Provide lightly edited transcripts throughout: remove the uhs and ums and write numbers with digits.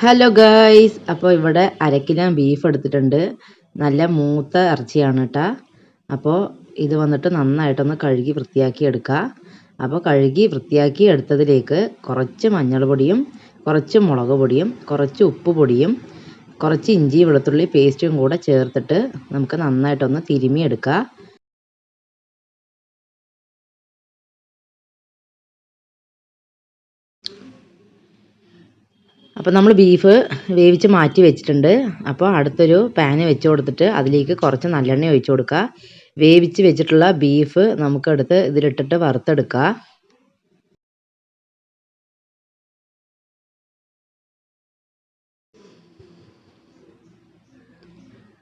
Hello guys, അപ്പോൾ ഇവിടെ അരക്കിലോ beef എടുത്തിട്ടുണ്ട്. നല്ല മൂത്ത ഇറച്ചിയാണ് കേട്ടോ. അപ്പോൾ ഇത് വന്നിട്ട് നന്നായിട്ടൊന്ന് കഴുകി വൃത്തിയാക്കി എടുക്കുക. അപ്പോൾ കഴുകി വൃത്തിയാക്കി എടുത്തതിലേക്ക് കുറച്ച് മഞ്ഞൾ പൊടിയും കുറച്ച് മുളക് പൊടിയും കുറച്ച് ഉപ്പ് പൊടിയും കുറച്ച് ഇഞ്ചി വെളുത്തുള്ളി പേസ്റ്റും കൂടെ ചേർത്തിട്ട് നമുക്ക് നന്നായിട്ടൊന്ന് തിരുമിയെടുക്കുക. അപ്പോൾ നമ്മൾ ബീഫ് വേവിച്ച് മാറ്റി വെച്ചിട്ടുണ്ട്. അപ്പോൾ അടുത്തൊരു പാന് വെച്ച് കൊടുത്തിട്ട് അതിലേക്ക് കുറച്ച് നല്ലെണ്ണ ഒഴിച്ച് കൊടുക്കുക. വേവിച്ച് വെച്ചിട്ടുള്ള ബീഫ് നമുക്കെടുത്ത് ഇതിലിട്ടിട്ട് വറുത്തെടുക്കുക.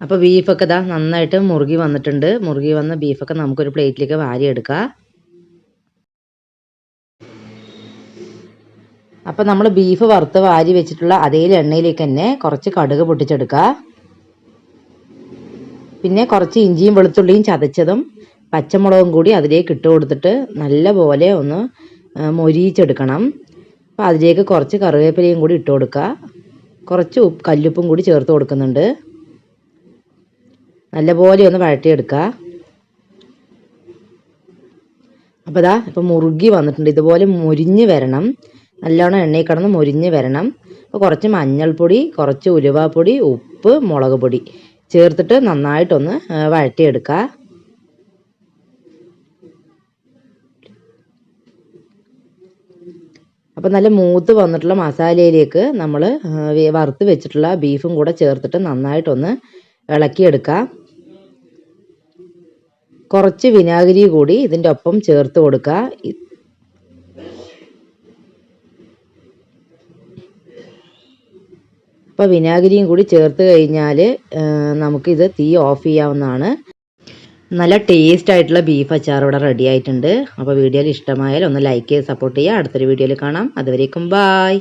അപ്പോൾ ബീഫൊക്കെ ഇതാ നന്നായിട്ട് മുറുകി വന്നിട്ടുണ്ട്. മുറുകി വന്ന ബീഫൊക്കെ നമുക്കൊരു പ്ലേറ്റിലേക്ക് വാരിയെടുക്കുക. അപ്പോൾ നമ്മൾ ബീഫ് വറുത്ത് വാരി വെച്ചിട്ടുള്ള അതേ എണ്ണയിലേക്ക് തന്നെ കുറച്ച് കടുക് പൊട്ടിച്ചെടുക്കുക. പിന്നെ കുറച്ച് ഇഞ്ചിയും വെളുത്തുള്ളിയും ചതച്ചതും പച്ചമുളകും കൂടി അതിലേക്ക് ഇട്ട് കൊടുത്തിട്ട് നല്ലപോലെ ഒന്ന് മൊരിയിച്ചെടുക്കണം. അപ്പോൾ അതിലേക്ക് കുറച്ച് കറിവേപ്പിലയും കൂടി ഇട്ട് കൊടുക്കുക. കുറച്ച് കല്ലുപ്പും കൂടി ചേർത്ത് കൊടുക്കുന്നുണ്ട്. നല്ലപോലെ ഒന്ന് വഴറ്റിയെടുക്കുക. അപ്പോൾ ഇതാ ഇപ്പോൾ മുറുകി വന്നിട്ടുണ്ട്. ഇതുപോലെ മൊരിഞ്ഞ് വരണം. നല്ലോണം എണ്ണയിൽ കിടന്ന് മൊരിഞ്ഞ് വരണം. അപ്പോൾ കുറച്ച് മഞ്ഞൾപ്പൊടി, കുറച്ച് ഉലുവാപ്പൊടി, ഉപ്പ്, മുളക് പൊടി ചേർത്തിട്ട് നന്നായിട്ടൊന്ന് വഴറ്റിയെടുക്കുക. അപ്പോൾ നല്ല മൂത്ത് വന്നിട്ടുള്ള മസാലയിലേക്ക് നമ്മൾ വറുത്ത് വെച്ചിട്ടുള്ള ബീഫും കൂടെ ചേർത്തിട്ട് നന്നായിട്ടൊന്ന് ഇളക്കിയെടുക്കുക. കുറച്ച് വിനാഗിരി കൂടി ഇതിൻ്റെ ഒപ്പം ചേർത്ത് കൊടുക്കുക. അപ്പോൾ വിനാഗിരിയും കൂടി ചേർത്ത് കഴിഞ്ഞാൽ നമുക്കിത് തീ ഓഫ് ചെയ്യാവുന്നതാണ്. നല്ല ടേസ്റ്റ് ആയിട്ടുള്ള ബീഫ് അച്ചാർ ഇവിടെ റെഡി ആയിട്ടുണ്ട്. അപ്പോൾ വീഡിയോയിൽ ഇഷ്ടമായാൽ ഒന്ന് ലൈക്ക് ചെയ്ത് സപ്പോർട്ട് ചെയ്യുക. അടുത്തൊരു വീഡിയോയിൽ കാണാം. അതുവരേക്കും ബായ്.